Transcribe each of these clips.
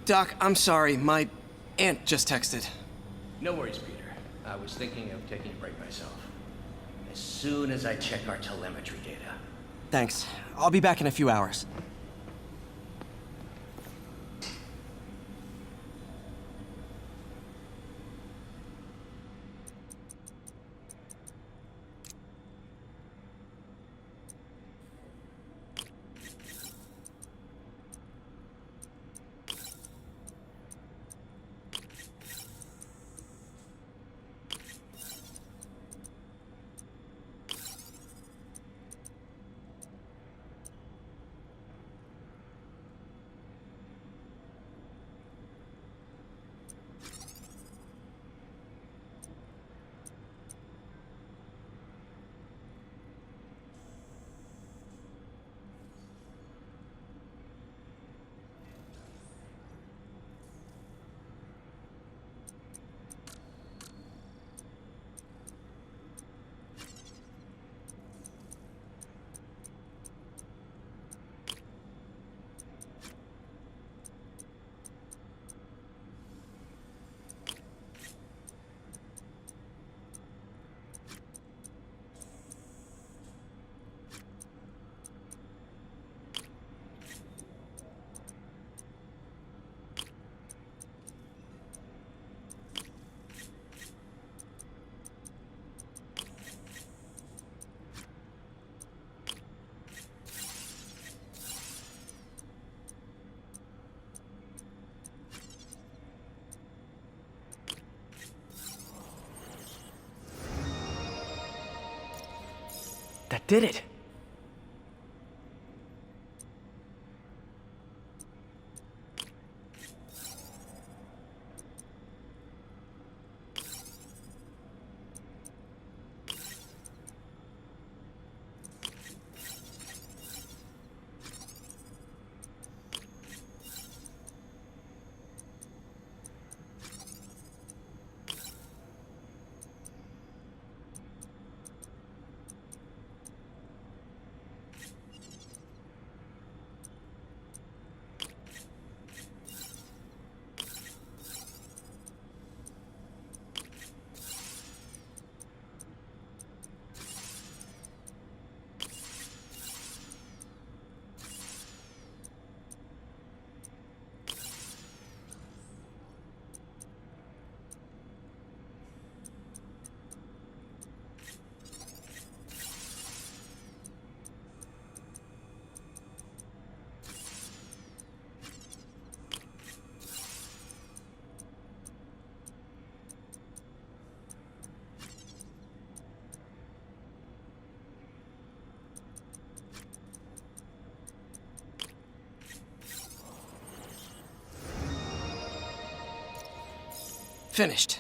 Doc, I'm sorry. My aunt just texted. No worries, Peter. I was thinking of taking a break myself. As soon as I check our telemetry data. Thanks. I'll be back in a few hours. That did it! Finished.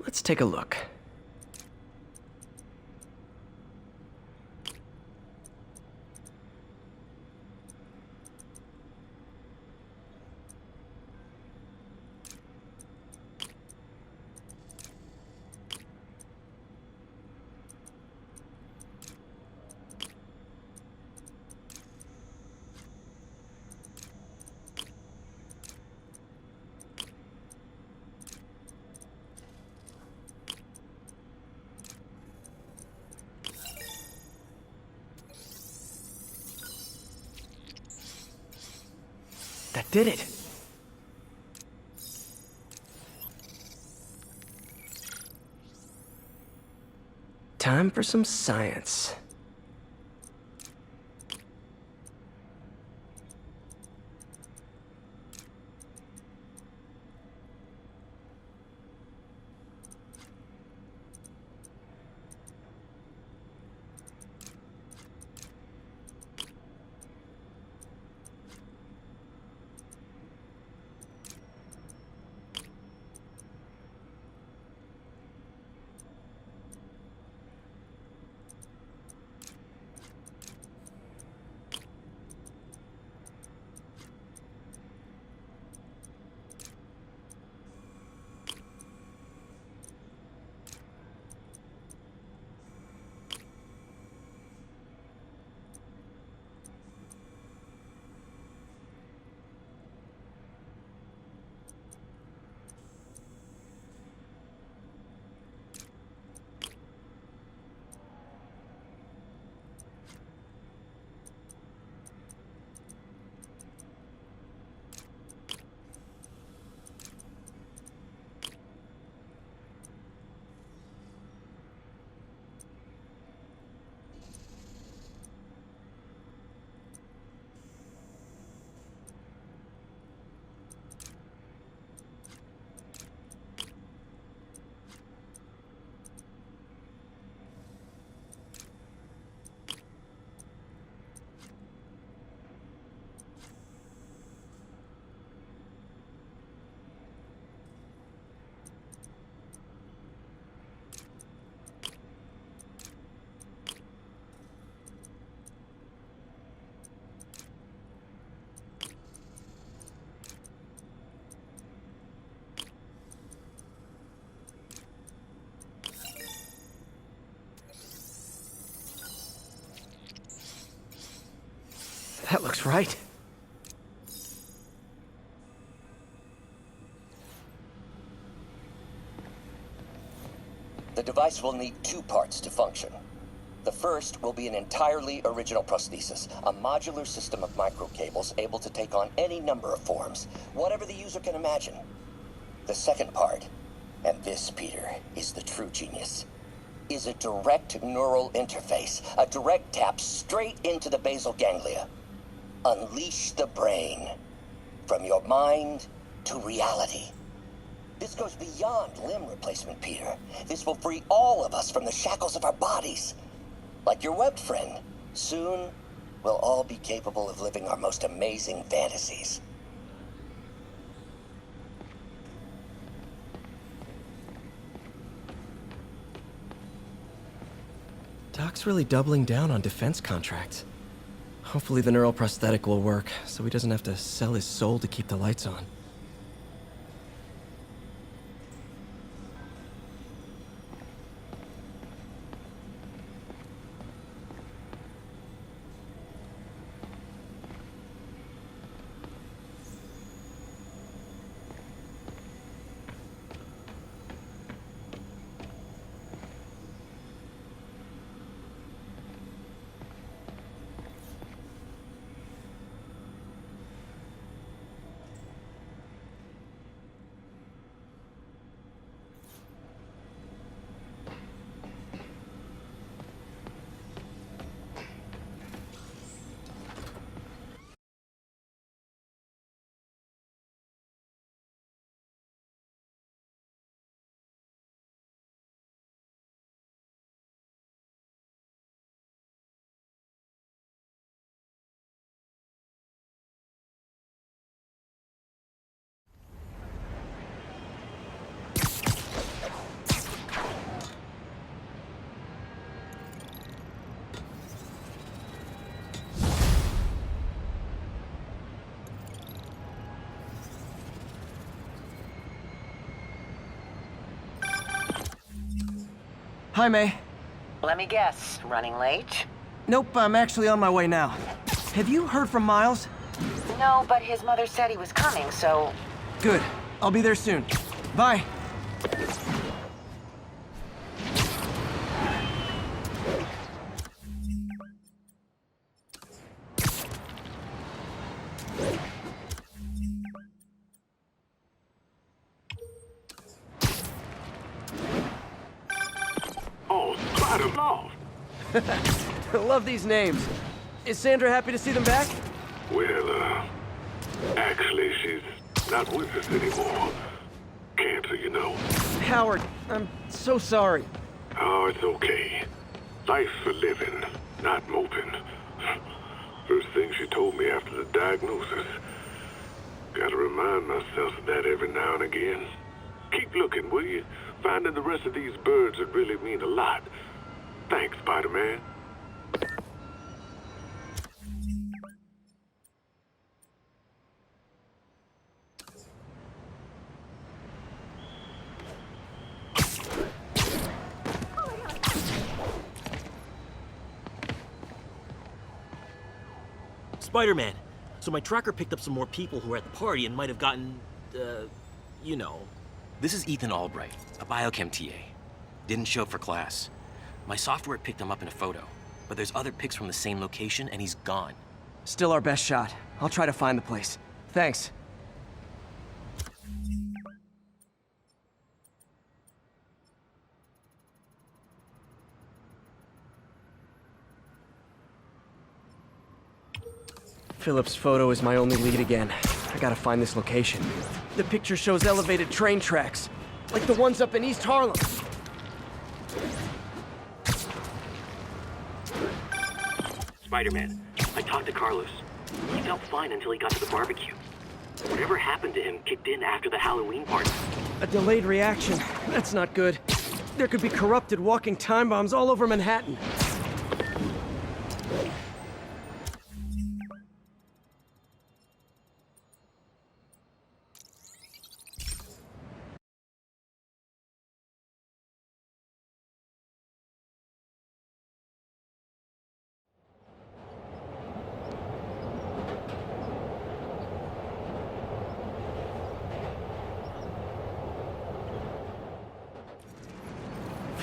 Let's take a look. That did it! Time for some science. That looks right. The device will need two parts to function. The first will be an entirely original prosthesis, a modular system of microcables able to take on any number of forms, whatever the user can imagine. The second part, and this, Peter, is the true genius, is a direct neural interface, a direct tap straight into the basal ganglia. Unleash the brain, from your mind to reality. This goes beyond limb replacement, Peter. This will free all of us from the shackles of our bodies. Like your web friend, soon we'll all be capable of living our most amazing fantasies. Doc's really doubling down on defense contracts. Hopefully the neural prosthetic will work, so he doesn't have to sell his soul to keep the lights on. Hi, May. Let me guess, running late? Nope, I'm actually on my way now. Have you heard from Miles? No, but his mother said he was coming, so... Good. I'll be there soon. Bye. I love these names. Is Sandra happy to see them back? Well, actually, she's not with us anymore. Cancer, you know. Howard, I'm so sorry. Oh, it's okay. Life's for living, not moping. First thing she told me after the diagnosis. Gotta remind myself of that every now and again. Keep looking, will you? Finding the rest of these birds would really mean a lot. Thanks, Spider-Man. Spider-Man. So my tracker picked up some more people who were at the party and might have gotten, you know. This is Ethan Albright, a biochem TA. Didn't show up for class. My software picked him up in a photo, but there's other pics from the same location and he's gone. Still our best shot. I'll try to find the place. Thanks. Philip's photo is my only lead again. I gotta find this location. The picture shows elevated train tracks, like the ones up in East Harlem. Spider-Man, I talked to Carlos. He felt fine until he got to the barbecue. Whatever happened to him kicked in after the Halloween party. A delayed reaction. That's not good. There could be corrupted walking time bombs all over Manhattan.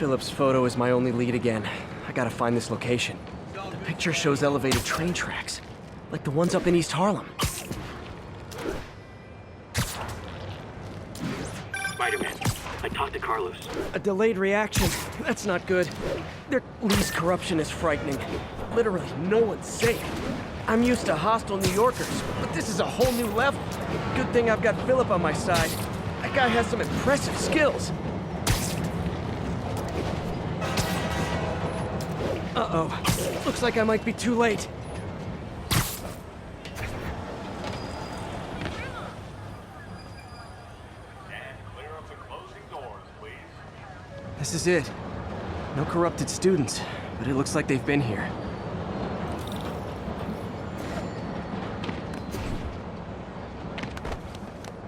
Philip's photo is my only lead again. I gotta find this location. The picture shows elevated train tracks, like the ones up in East Harlem. Spider-Man, I talked to Carlos. A delayed reaction. That's not good. Lee's corruption is frightening. Literally, no one's safe. I'm used to hostile New Yorkers, but this is a whole new level. Good thing I've got Philip on my side. That guy has some impressive skills. Uh-oh. Looks like I might be too late. This is it. No corrupted students, but it looks like they've been here.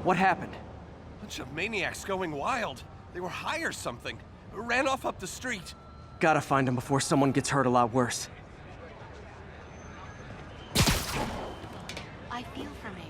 What happened? Bunch of maniacs going wild. They were high or something. Ran off up the street. Gotta find them before someone gets hurt a lot worse. I feel familiar.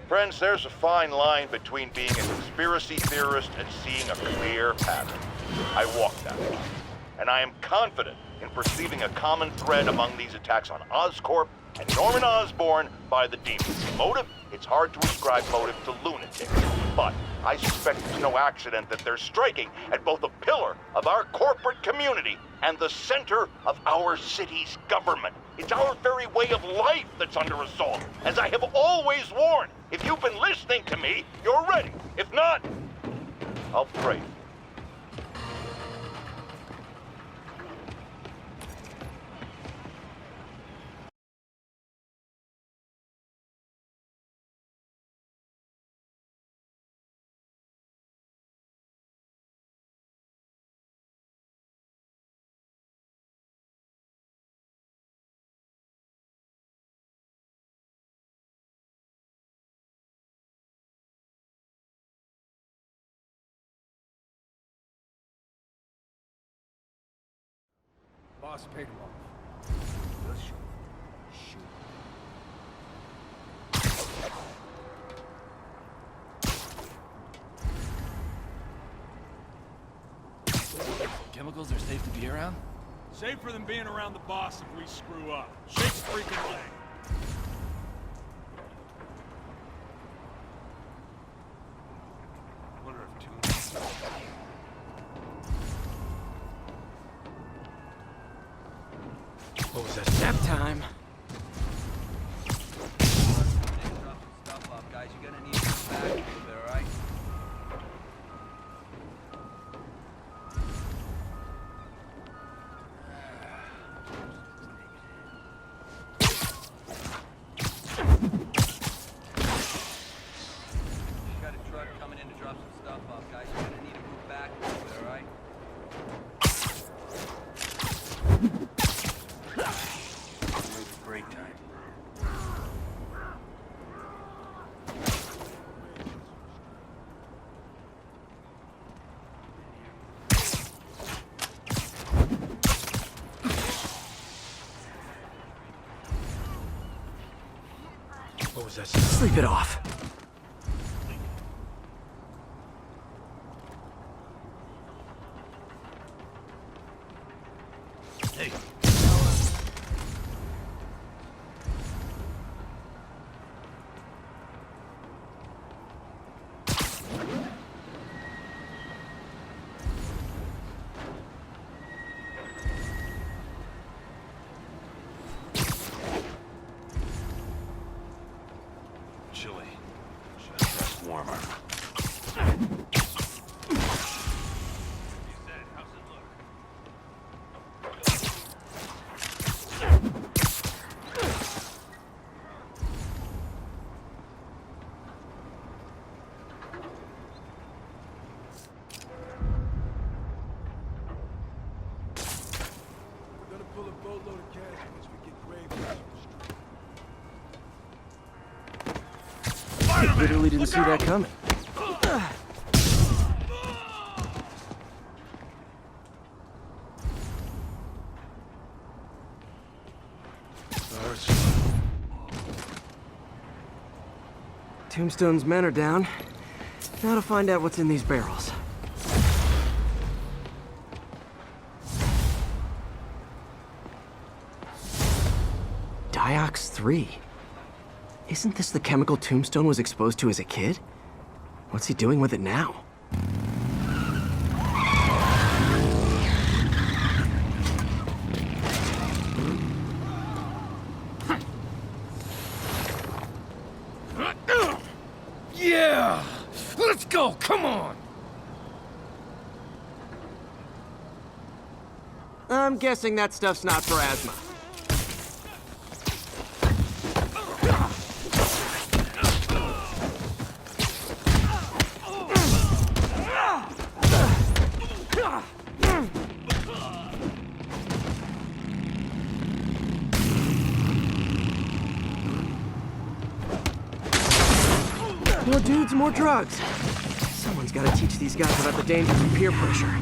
Friends, there's a fine line between being a conspiracy theorist and seeing a clear pattern. I walk that line, and I am confident in perceiving a common thread among these attacks on Oscorp and Norman Osborn by the demons. Motive? It's hard to ascribe motive to lunatics, but I suspect it's no accident that they're striking at both a pillar of our corporate community and the center of our city's government. It's our very way of life that's under assault. As I have always warned, if you've been listening to me, you're ready. If not, I'll pray. Boss paid him off. Let's shoot. Chemicals are safe to be around? Safer than being around the boss if we screw up. Shake the freaking leg. Wonder if two... What was that? Nap time. Stuff up, guys. You're gonna need to come back a little bit, alright? Got a truck coming in to drop some stuff off, guys. You're gonna need to move back a little bit, alright? Wait for break time. What was that? Sleep it off. Hey. Chilly. Should have dressed warmer. pull a boatload of cash once we get Graves off the street. Literally didn't see that coming. Tombstone's men are down. Now to find out what's in these barrels. Diox 3. Isn't this the chemical Tombstone was exposed to as a kid? What's he doing with it now? Yeah! Let's go, come on! I'm guessing that stuff's not for asthma. More dudes, more drugs. Someone's got to teach these guys about the dangers of peer pressure.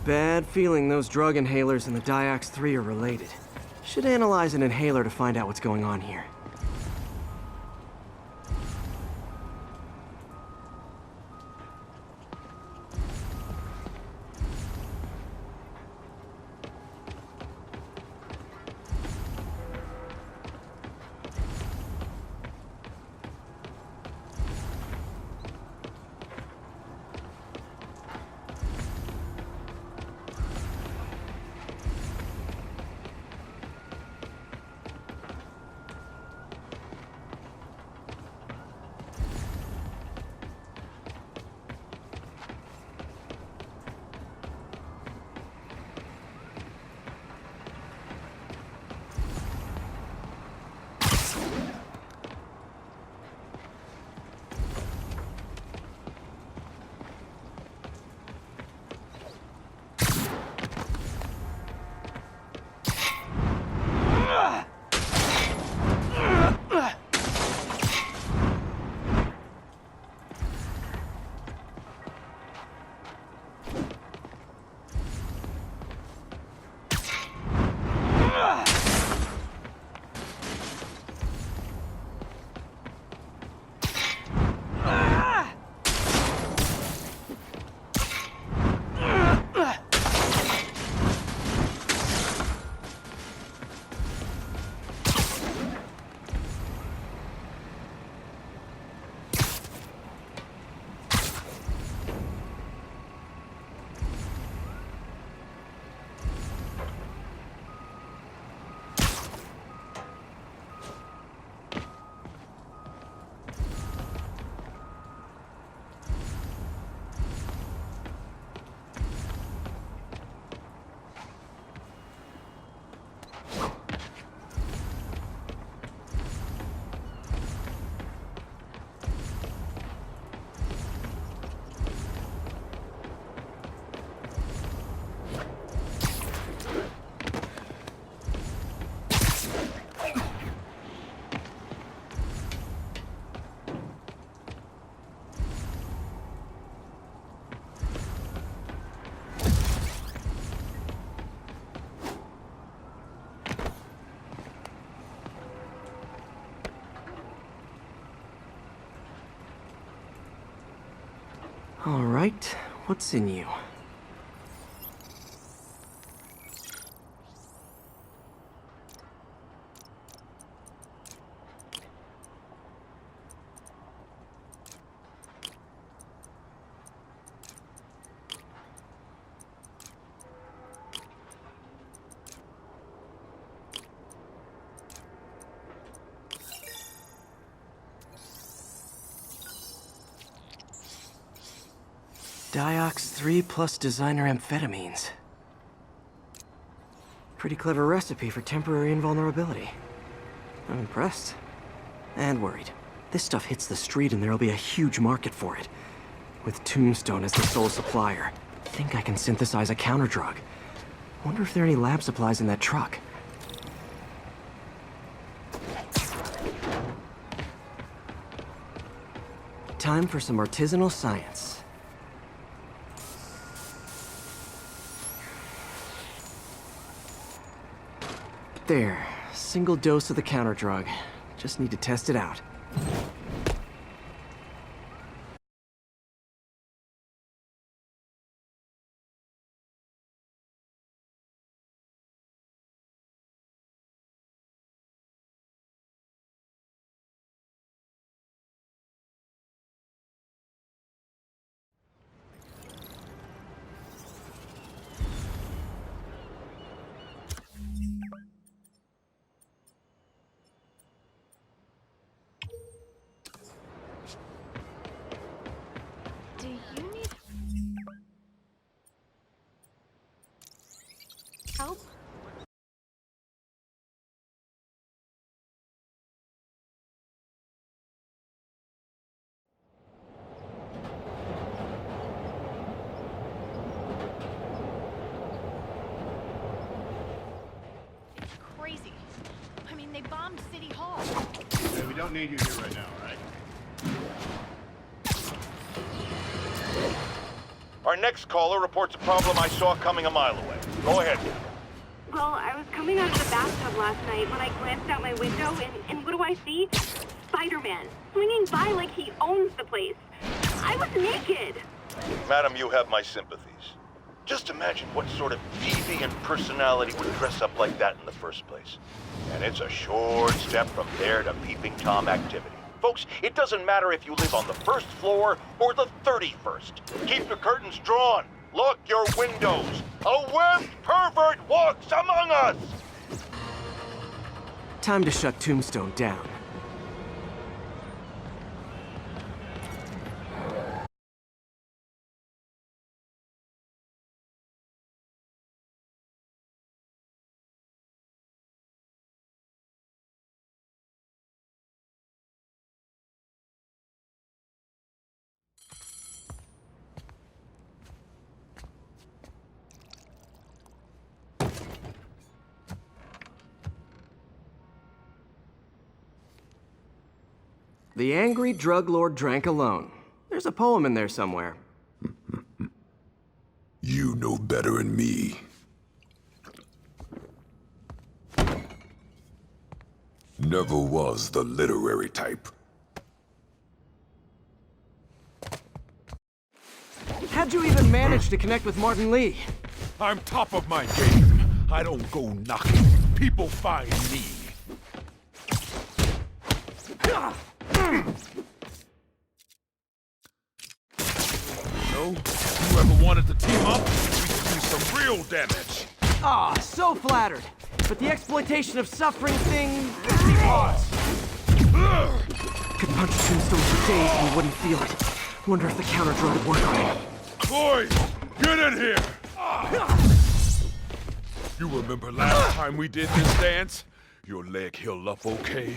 Bad feeling those drug inhalers and the Diox 3 are related. Should analyze an inhaler to find out what's going on here. All right, what's in you? Diox 3 plus designer amphetamines. Pretty clever recipe for temporary invulnerability. I'm impressed. And worried. This stuff hits the street and there'll be a huge market for it. With Tombstone as the sole supplier, I think I can synthesize a counterdrug. Wonder if there are any lab supplies in that truck. Time for some artisanal science. There, single dose of the counterdrug. Just need to test it out. Do you need help? It's crazy. I mean, they bombed City Hall. Hey, we don't need you here right now, right? Our next caller reports a problem I saw coming a mile away. Go ahead. Well, I was coming out of the bathtub last night when I glanced out my window, and what do I see? Spider-Man, swinging by like he owns the place. I was naked. Madam, you have my sympathies. Just imagine what sort of deviant personality would dress up like that in the first place. And it's a short step from there to peeping Tom activity. Folks, it doesn't matter if you live on the first floor or the 31st. Keep the curtains drawn. Lock your windows. A webbed pervert walks among us! Time to shut Tombstone down. The angry drug lord drank alone. There's a poem in there somewhere. You know better than me. Never was the literary type. How'd you even manage to connect with Martin Lee? I'm top of my game. I don't go knocking. People find me. No? You ever wanted to team up? We could do some real damage. Ah, so flattered. But the exploitation of suffering thing... Pause. Could punch Tombstone for days and you wouldn't feel it. Wonder if the counter-drug would work on him. Boys, get in here! You remember last time we did this dance? Your leg healed up okay?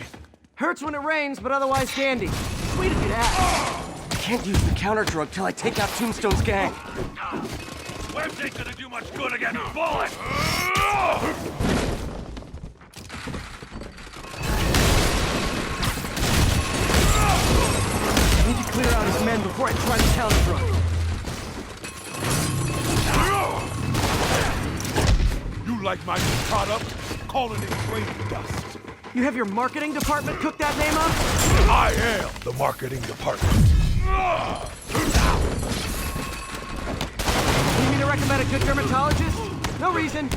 Hurts when it rains, but otherwise dandy. Sweet of you to ask. Can't use the counter-drug till I take out Tombstone's gang. Webs ain't gonna do much good against bullets! I need to clear out his men before I try the counter-drug. You like my caught up? Calling it brain dust. You have your marketing department cook that name up? I am the marketing department. Need me to recommend a good dermatologist? No reason.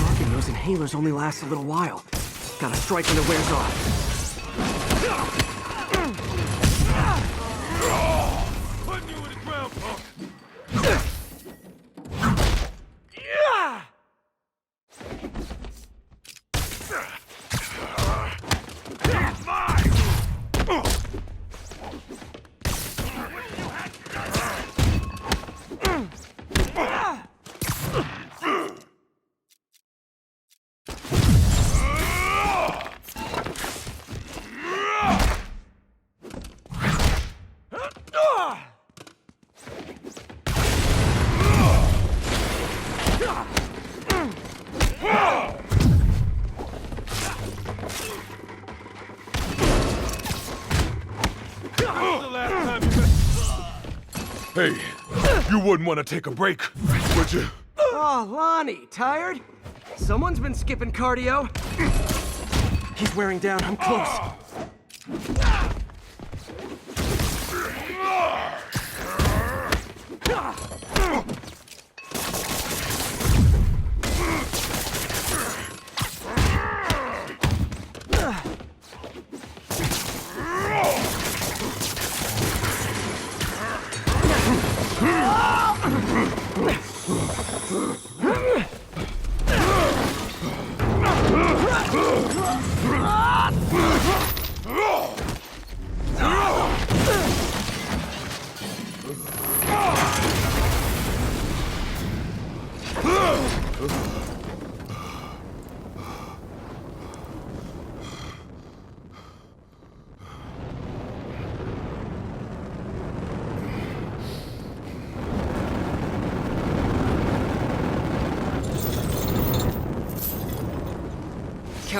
Reckon those inhalers only last a little while. Gotta strike when it wears off. Putting you in the ground, punk. Hey, you wouldn't want to take a break, would you? Oh, Lonnie, tired? Someone's been skipping cardio. He's wearing down, I'm close.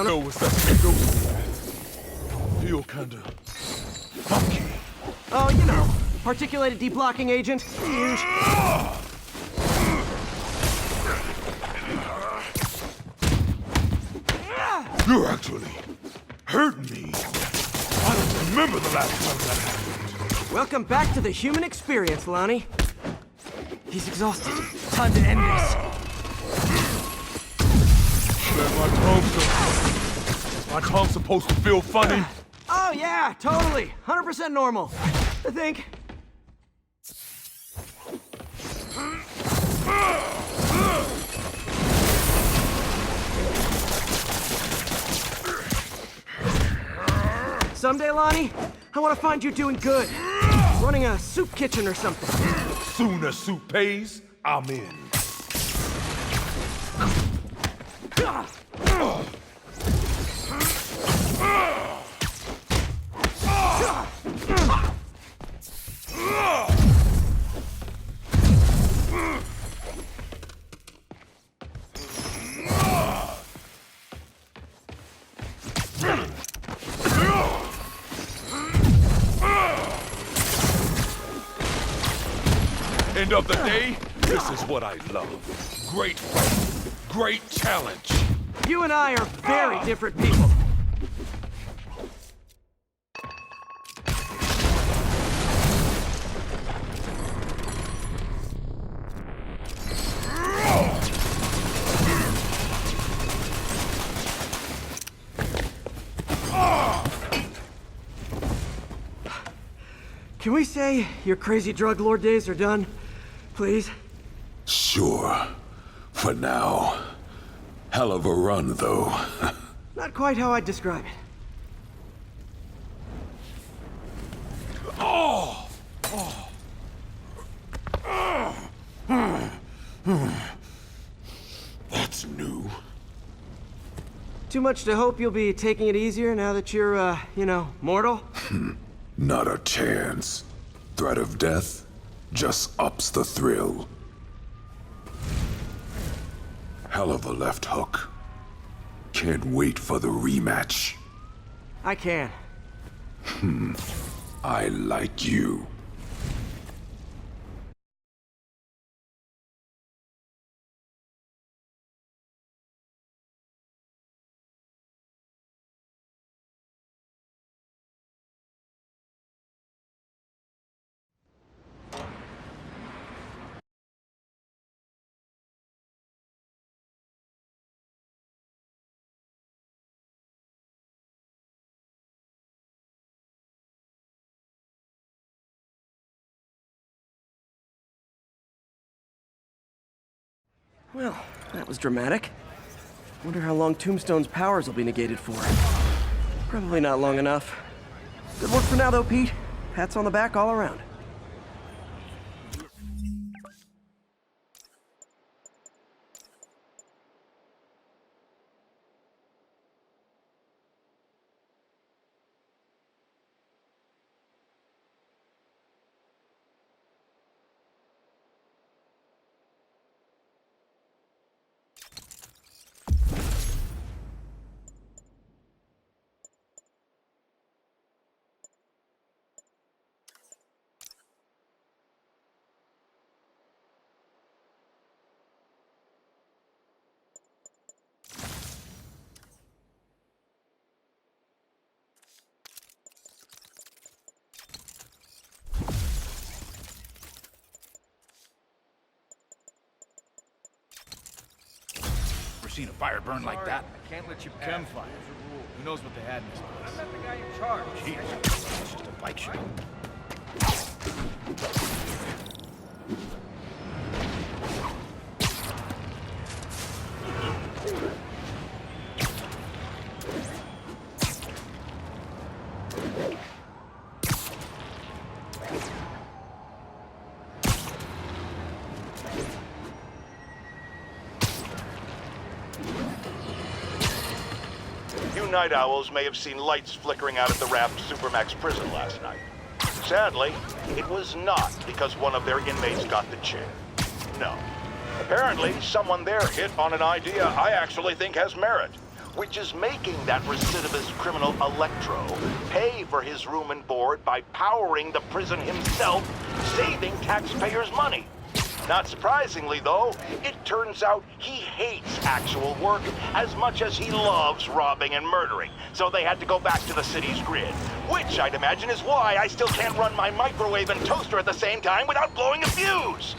Know what's that ghost? Feel kinda funky. Oh, you know, particulated deblocking agent. Huge. You're actually hurting me. I don't remember the last time that happened. Welcome back to the human experience, Lonnie. He's exhausted. Time to end this. My tongue's supposed to feel funny. Oh yeah, totally. 100% normal. I think. Someday, Lonnie, I want to find you doing good. Running a soup kitchen or something. Soon as soup pays, I'm in. End of the day, this is what I love. Great fight, great challenge. You and I are very different people. Can we say your crazy drug lord days are done? Please? Sure. For now. Hell of a run, though. Not quite how I'd describe it. Oh! That's new. Too much to hope you'll be taking it easier now that you're, mortal? Not a chance. Threat of death just ups the thrill. Hell of a left hook. Can't wait for the rematch. I can. I like you. Well, that was dramatic. Wonder how long Tombstone's powers will be negated for. Probably not long enough. Good work for now, though, Pete. Pats on the back all around. Seen a fire burn like that? I can't let you chem fire. Who knows what they had in this place? I'm not the guy in charge. Jeez, it's just a bike shop. Night owls may have seen lights flickering out at the Raft Supermax prison last night. Sadly, it was not because one of their inmates got the chair. No. Apparently, someone there hit on an idea I actually think has merit, which is making that recidivist criminal Electro pay for his room and board by powering the prison himself, saving taxpayers' money. Not surprisingly, though, it turns out he hates actual work as much as he loves robbing and murdering, so they had to go back to the city's grid, which I'd imagine is why I still can't run my microwave and toaster at the same time without blowing a fuse!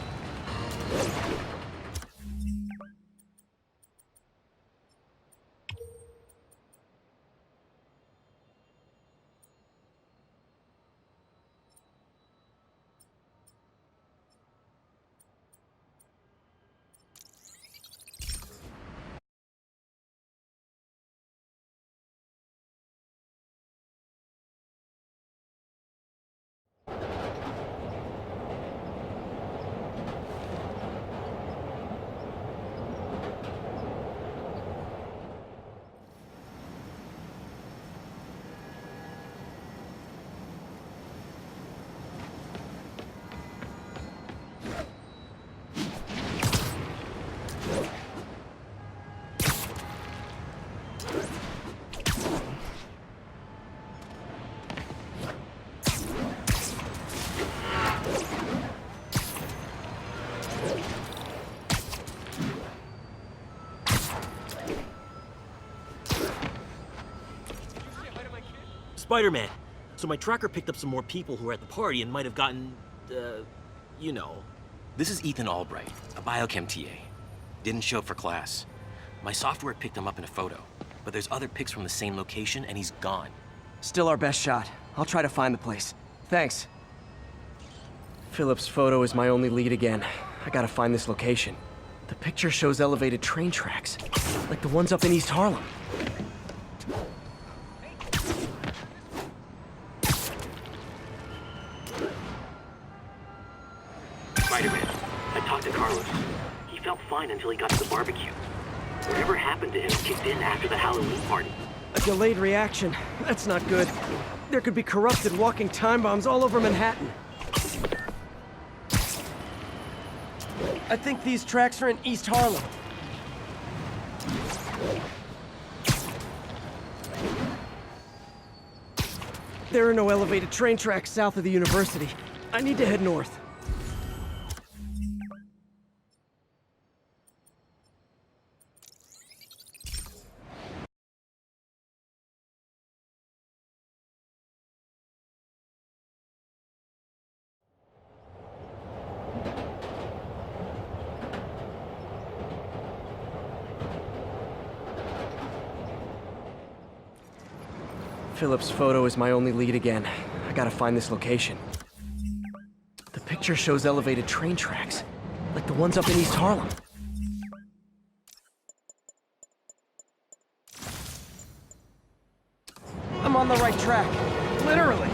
Spider-Man. So my tracker picked up some more people who were at the party and might have gotten, you know. This is Ethan Albright, a biochem TA. Didn't show up for class. My software picked him up in a photo, but there's other pics from the same location and he's gone. Still our best shot. I'll try to find the place. Thanks. Philip's photo is my only lead again. I gotta find this location. The picture shows elevated train tracks, like the ones up in East Harlem. Spider-Man, I talked to Carlos. He felt fine until he got to the barbecue. Whatever happened to him kicked in after the Halloween party. A delayed reaction. That's not good. There could be corrupted walking time bombs all over Manhattan. I think these tracks are in East Harlem. There are no elevated train tracks south of the university. I need to head north. Philip's photo is my only lead again. I gotta find this location. The picture shows elevated train tracks, like the ones up in East Harlem. on the right track. Literally.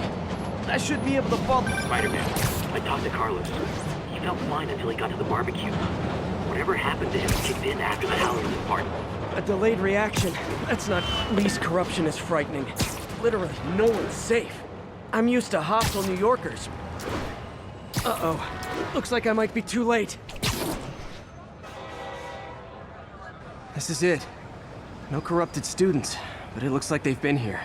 I should be able to fall... Spider-Man, I talked to Carlos. He felt fine until he got to the barbecue. Whatever happened to him kicked in after the Halloween party. A delayed reaction. That's not... Police corruption is frightening. Literally, no one's safe. I'm used to hostile New Yorkers. Uh-oh. Looks like I might be too late. This is it. No corrupted students, but it looks like they've been here.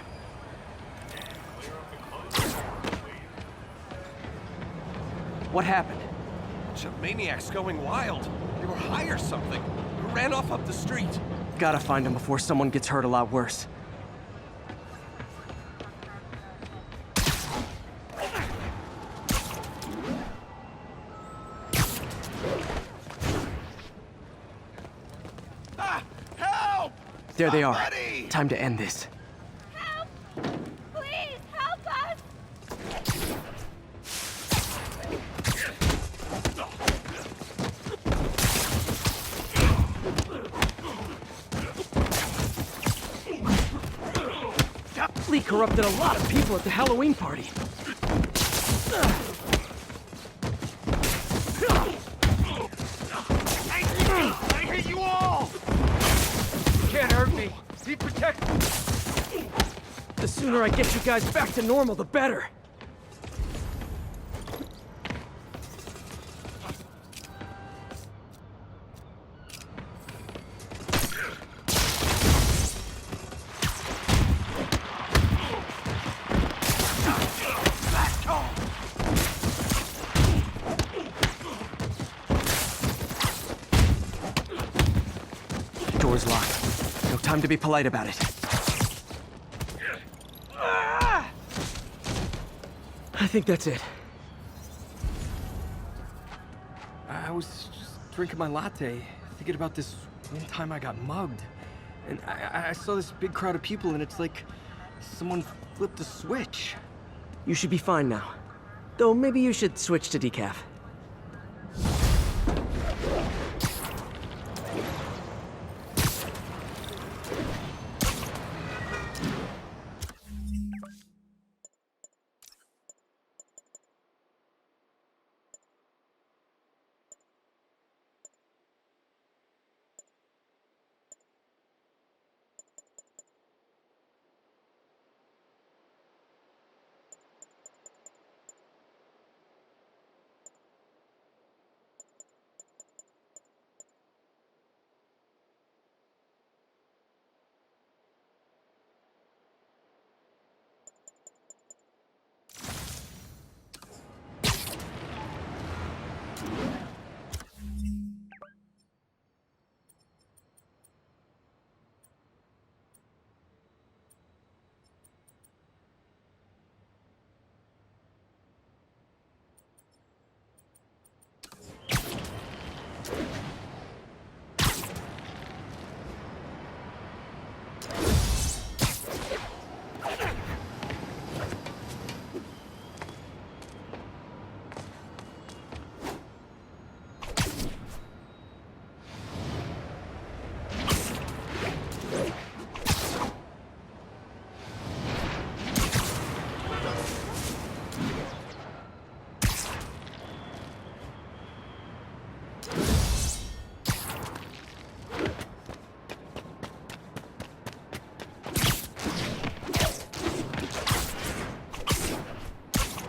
What happened? Bunch of maniacs going wild. They were high or something. Ran off up the street. Gotta find them before someone gets hurt a lot worse. Help! There they are. Time to end this. Help! Please, help us! Lee corrupted a lot of people at the Halloween party. I hate you all! You can't hurt me. Be protected. The sooner I get you guys back to normal, the better. Door's locked. No time to be polite about it. I think that's it. I was just drinking my latte, thinking about this one time I got mugged. And I saw this big crowd of people, and it's like someone flipped a switch. You should be fine now. Though maybe you should switch to decaf.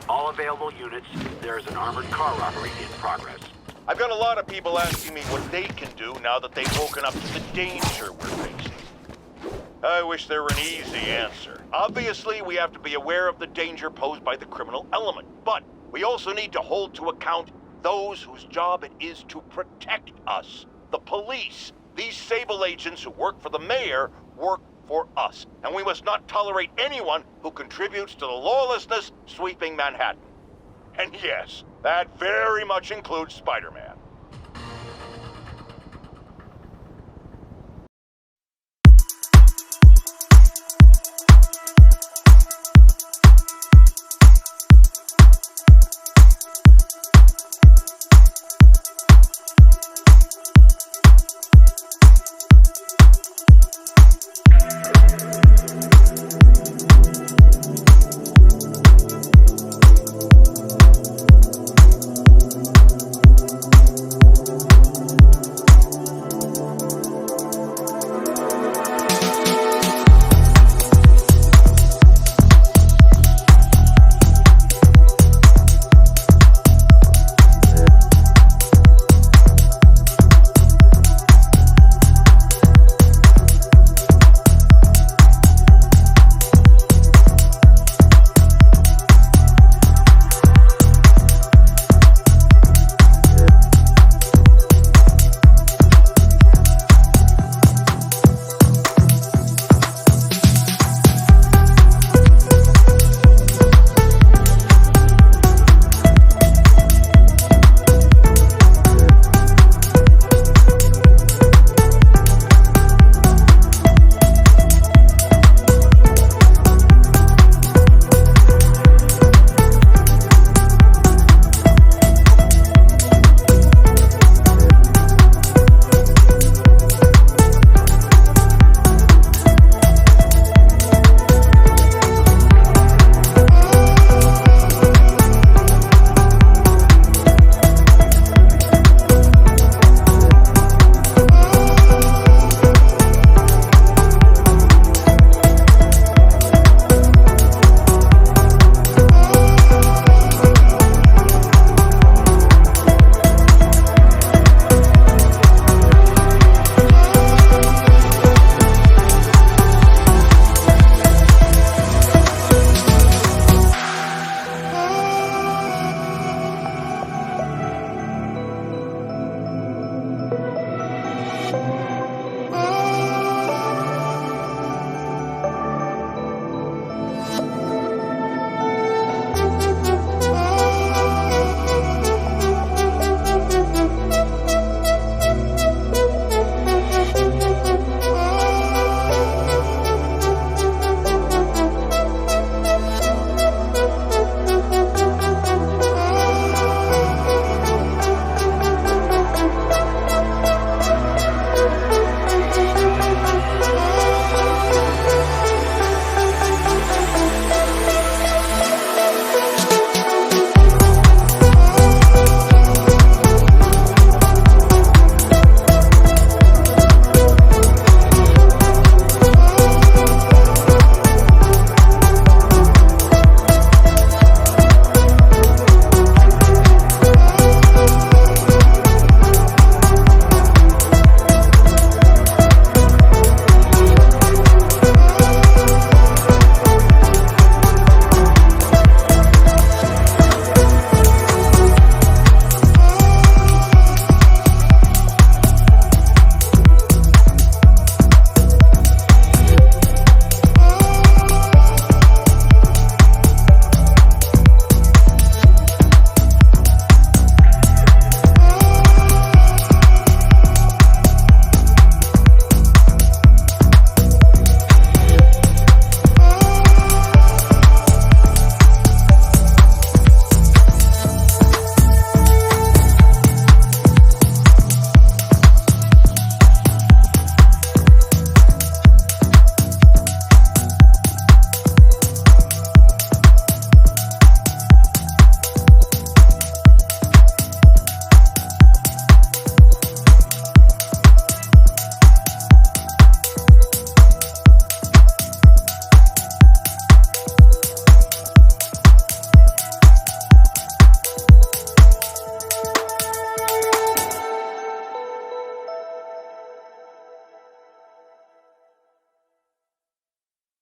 All available units, there's an armored car robbery in progress. I've got a lot of people asking me what they can do now that they've woken up to the danger we're facing. I wish there were an easy answer. Obviously, we have to be aware of the danger posed by the criminal element, but we also need to hold to account those whose job it is to protect us. The police. These Sable agents who work for the mayor work for us, and we must not tolerate anyone who contributes to the lawlessness sweeping Manhattan. And yes, that very much includes Spider-Man.